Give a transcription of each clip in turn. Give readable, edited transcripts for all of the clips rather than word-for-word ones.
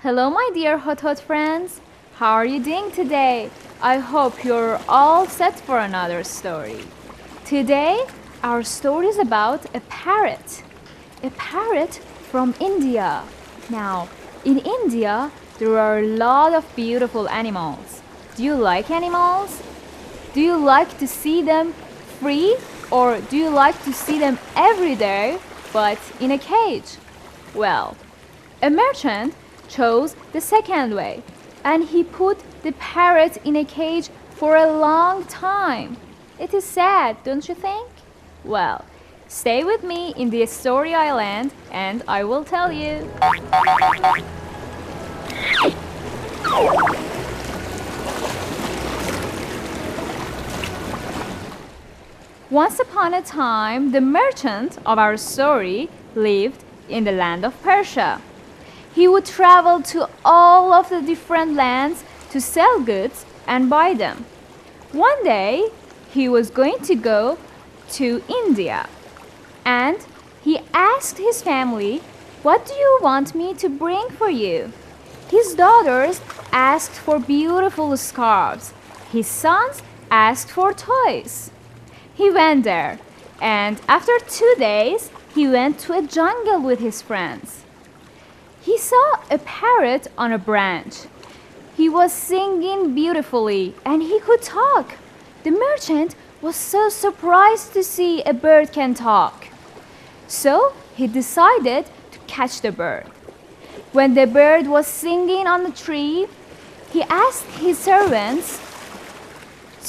Hello, my dear Hodhod friends. How are you doing today? I hope you're all set for another story. Today, our story is about a parrot. A parrot from India. Now, in India, there are a lot of beautiful animals. Do you like animals? Do you like to see them free, or do you like to see them every day but in a cage? Well, a merchant chose the second way, and he put the parrot in a cage for a long time. It is sad, don't you think? Well, stay with me in the story island and I will tell you. Once upon a time, the merchant of our story lived in the land of Persia. He would travel to all of the different lands to sell goods and buy them. One day, he was going to go to India, and he asked his family, "What do you want me to bring for you?" His daughters asked for beautiful scarves. His sons asked for toys. He went there, and after 2 days, he went to a jungle with his friends. He saw a parrot on a branch. He was singing beautifully and he could talk. The merchant was so surprised to see a bird can talk. So he decided to catch the bird. When the bird was singing on the tree, he asked his servants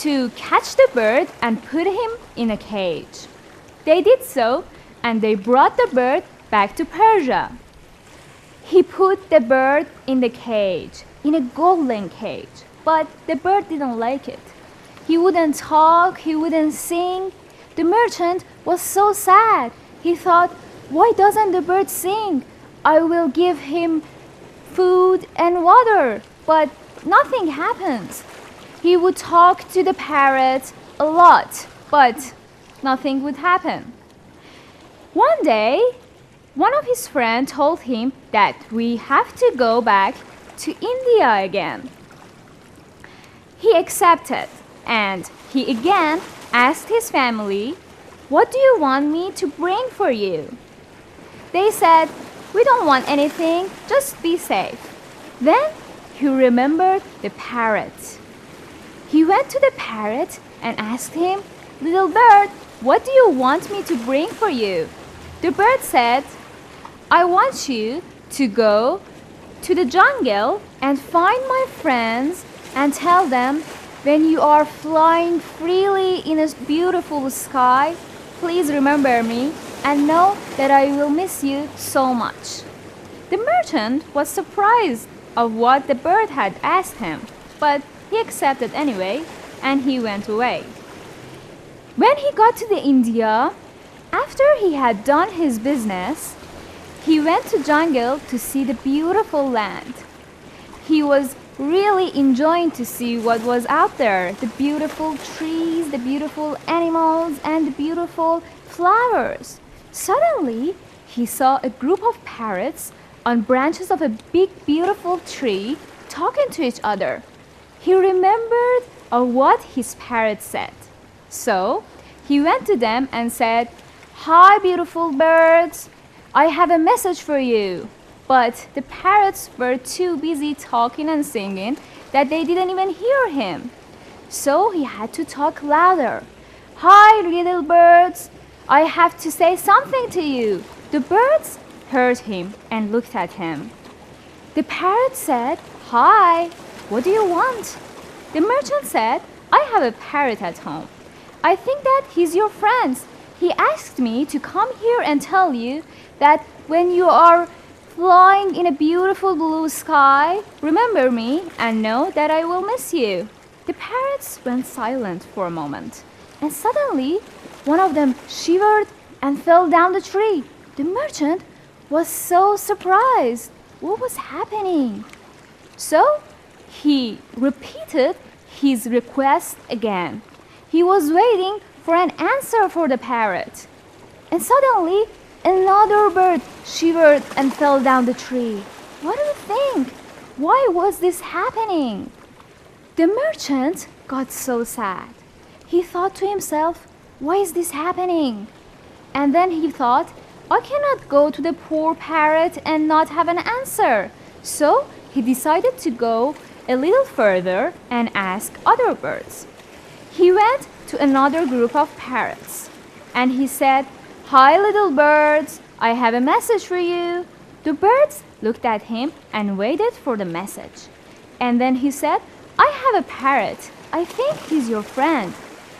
to catch the bird and put him in a cage. They did so, and they brought the bird back to Persia. He put the bird in the cage, in a golden cage, but the bird didn't like it. He wouldn't talk, he wouldn't sing. The merchant was so sad. He thought, "Why doesn't the bird sing? I will give him food and water," but nothing happens. He would talk to the parrot a lot, but nothing would happen. One day, one of his friends told him that we have to go back to India again. He accepted, and he again asked his family, "What do you want me to bring for you?" They said, "We don't want anything, just be safe." Then he remembered the parrot. He went to the parrot and asked him, "Little bird, what do you want me to bring for you?" The bird said, "I want you to go to the jungle and find my friends and tell them, when you are flying freely in a beautiful sky, please remember me and know that I will miss you so much." The merchant was surprised of what the bird had asked him, but he accepted anyway, and he went away. When he got to the India, after he had done his business, he went to jungle to see the beautiful land. He was really enjoying to see what was out there, the beautiful trees, the beautiful animals, and the beautiful flowers. Suddenly, he saw a group of parrots on branches of a big, beautiful tree talking to each other. He remembered what his parrot said. So he went to them and said, "Hi, beautiful birds. I have a message for you." But the parrots were too busy talking and singing that they didn't even hear him. So he had to talk louder. "Hi, little birds. I have to say something to you." The birds heard him and looked at him. The parrot said, "Hi, what do you want?" The merchant said, "I have a parrot at home. I think that he's your friend. He asked me to come here and tell you that when you are flying in a beautiful blue sky, remember me and know that I will miss you." The parrots went silent for a moment, and suddenly one of them shivered and fell down the tree. The merchant was so surprised. What was happening? So he repeated his request again. He was waiting for an answer for the parrot. And suddenly another bird shivered and fell down the tree. What do you think? Why was this happening? The merchant got so sad. He thought to himself, why is this happening? And then he thought, I cannot go to the poor parrot and not have an answer. So he decided to go a little further and ask other birds. He went to another group of parrots and he said, "Hi little birds, I have a message for you." The birds looked at him and waited for the message. And then he said, "I have a parrot. I think he's your friend.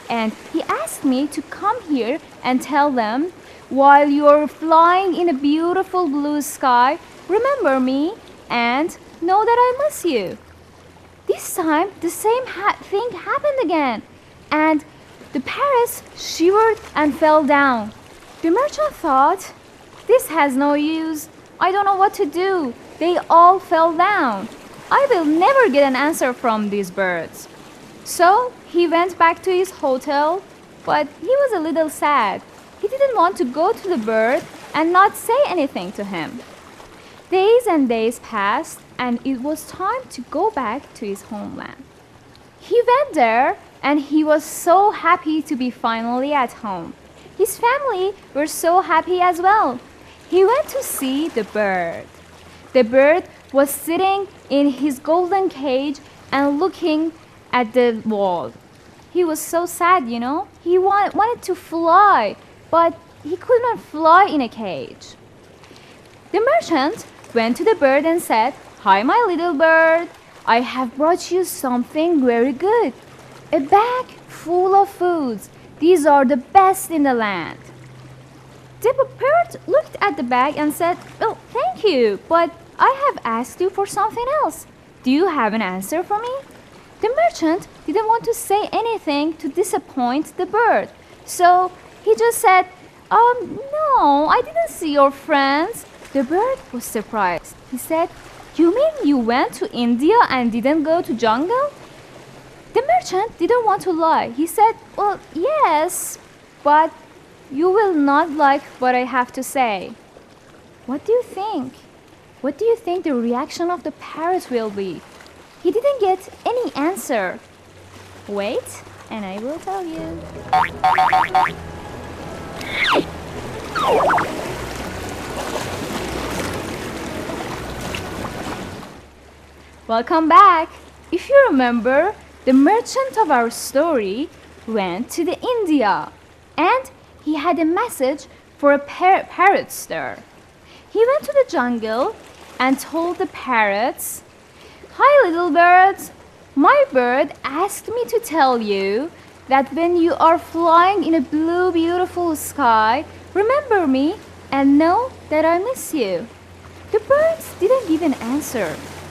And he asked me to come here and tell them, while you're flying in a beautiful blue sky, remember me and know that I miss you." This time, the same thing happened again. And the parrots shivered and fell down. The merchant thought, this has no use. I don't know what to do. They all fell down. I will never get an answer from these birds. So he went back to his hotel, but he was a little sad. He didn't want to go to the bird and not say anything to him. Days and days passed, and it was time to go back to his homeland. He went there, and he was so happy to be finally at home. His family were so happy as well. He went to see the bird. The bird was sitting in his golden cage and looking at the wall. He was so sad, you know. He wanted to fly, but he could not fly in a cage. The merchant went to the bird and said, "Hi, my little bird. I have brought you something very good. A bag full of foods. These are the best in the land." The bird looked at the bag and said, "Oh, thank you, but I have asked you for something else. Do you have an answer for me?" The merchant didn't want to say anything to disappoint the bird. So he just said, "No, I didn't see your friends." The bird was surprised. He said, "You mean you went to India and didn't go to jungle?" The merchant didn't want to lie. He said, "Well, yes, but you will not like what I have to say." What do you think? What do you think the reaction of the parrot will be? He didn't get any answer. Wait, and I will tell you. Welcome back. If you remember, the merchant of our story went to the India and he had a message for a parrots there. He went to the jungle and told the parrots, "Hi little birds, my bird asked me to tell you that when you are flying in a blue beautiful sky, remember me and know that I miss you." The birds didn't give an answer.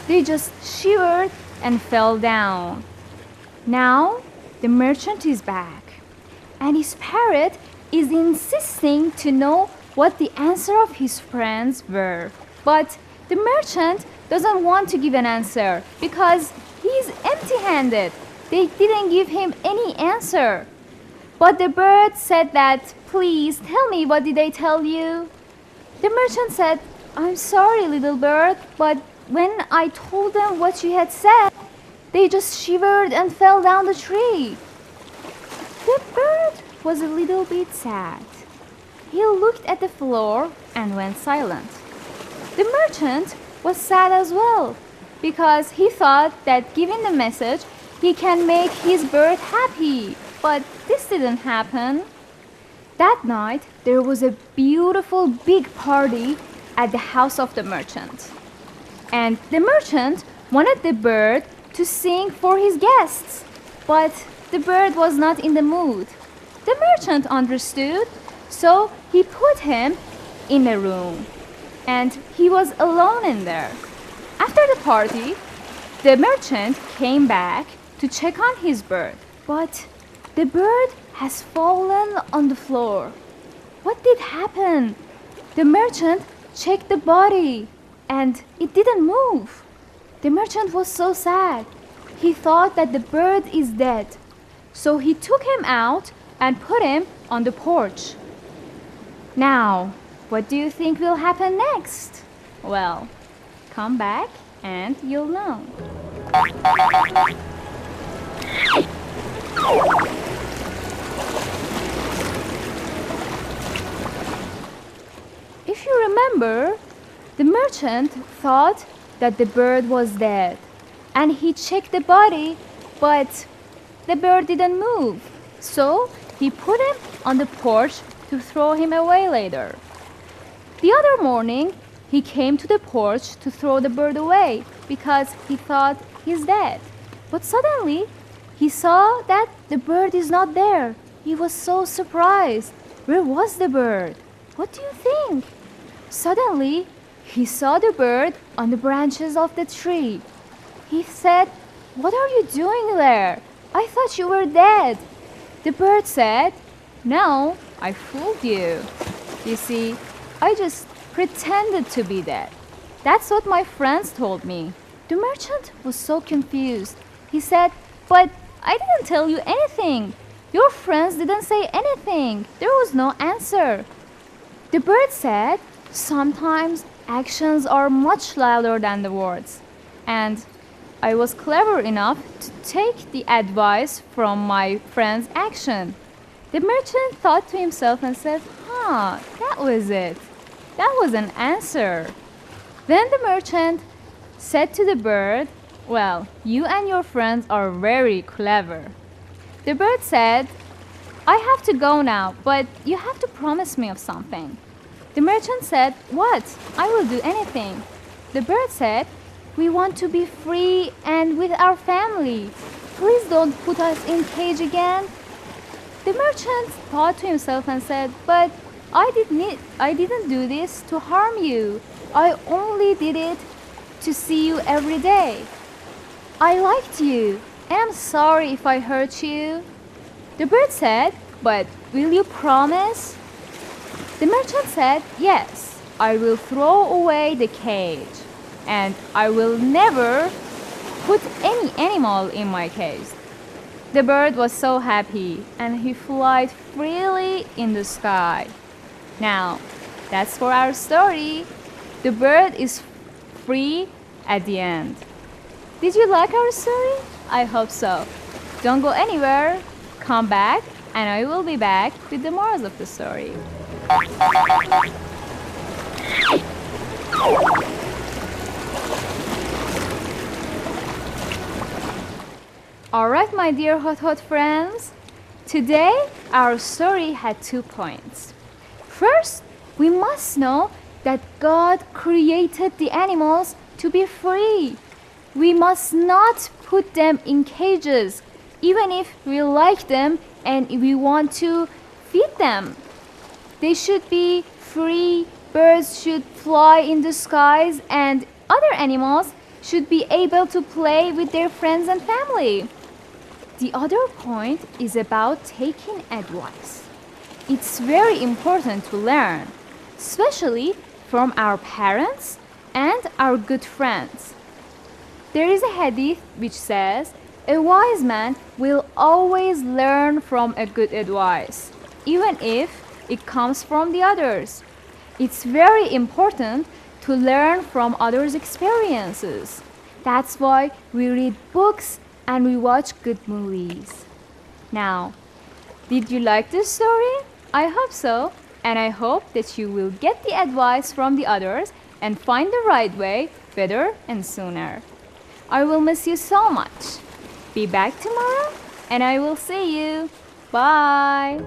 They just shivered and fell down. Now the merchant is back and his parrot is insisting to know what the answer of his friends were. But the merchant doesn't want to give an answer because he's empty-handed. They didn't give him any answer. But the bird said that, "Please tell me, what did they tell you?" The merchant said, "I'm sorry, little bird, but when I told them what you had said, they just shivered and fell down the tree." The bird was a little bit sad. He looked at the floor and went silent. The merchant was sad as well because he thought that giving the message, he can make his bird happy. But this didn't happen. That night, there was a beautiful big party at the house of the merchant. And the merchant wanted the bird to sing for his guests. But the bird was not in the mood. The merchant understood, so he put him in a room. and he was alone in there. After the party, the merchant came back to check on his bird, but the bird has fallen on the floor. What did happen? The merchant checked the body and it didn't move. The merchant was so sad. He thought that the bird is dead. So he took him out and put him on the porch. Now, what do you think will happen next? Well, come back and you'll know. If you remember, the merchant thought that the bird was dead, and he checked the body, but the bird didn't move. So he put him on the porch to throw him away later. The other morning, he came to the porch to throw the bird away because he thought he's dead. But suddenly, he saw that the bird is not there. He was so surprised. Where was the bird? What do you think? Suddenly, he saw the bird on the branches of the tree. He said, "What are you doing there? I thought you were dead." The bird said, "No, I fooled you. You see, I just pretended to be dead. That's what my friends told me." The merchant was so confused. He said, "But I didn't tell you anything. Your friends didn't say anything. There was no answer." The bird said, "Sometimes actions are much louder than the words. And I was clever enough to take the advice from my friend's action." The merchant thought to himself and said, that was it. That was an answer." Then the merchant said to the bird, "Well, you and your friends are very clever." The bird said, "I have to go now, but you have to promise me of something." The merchant said, "What? I will do anything." The bird said, "We want to be free and with our family. Please don't put us in cage again." The merchant thought to himself and said, "But I didn't do this to harm you. I only did it to see you every day. I liked you, and I'm sorry if I hurt you." The bird said, "But will you promise?" The merchant said, "Yes, I will throw away the cage, and I will never put any animal in my cage." The bird was so happy, and he flew freely in the sky. Now, that's for our story. The bird is free at the end. Did you like our story? I hope so. Don't go anywhere. Come back, and I will be back with the morals of the story. Alright, my dear Hodhod friends. Today, our story had 2 points. First, we must know that God created the animals to be free. We must not put them in cages, even if we like them and we want to feed them. They should be free. Birds should fly in the skies, and other animals should be able to play with their friends and family. The other point is about taking advice. It's very important to learn, especially from our parents and our good friends. There is a hadith which says, "A wise man will always learn from a good advice, even if it comes from the others." It's very important to learn from others' experiences. That's why we read books and we watch good movies. Now, did you like this story? I hope so, and I hope that you will get the advice from the others and find the right way better and sooner. I will miss you so much. Be back tomorrow, and I will see you. Bye.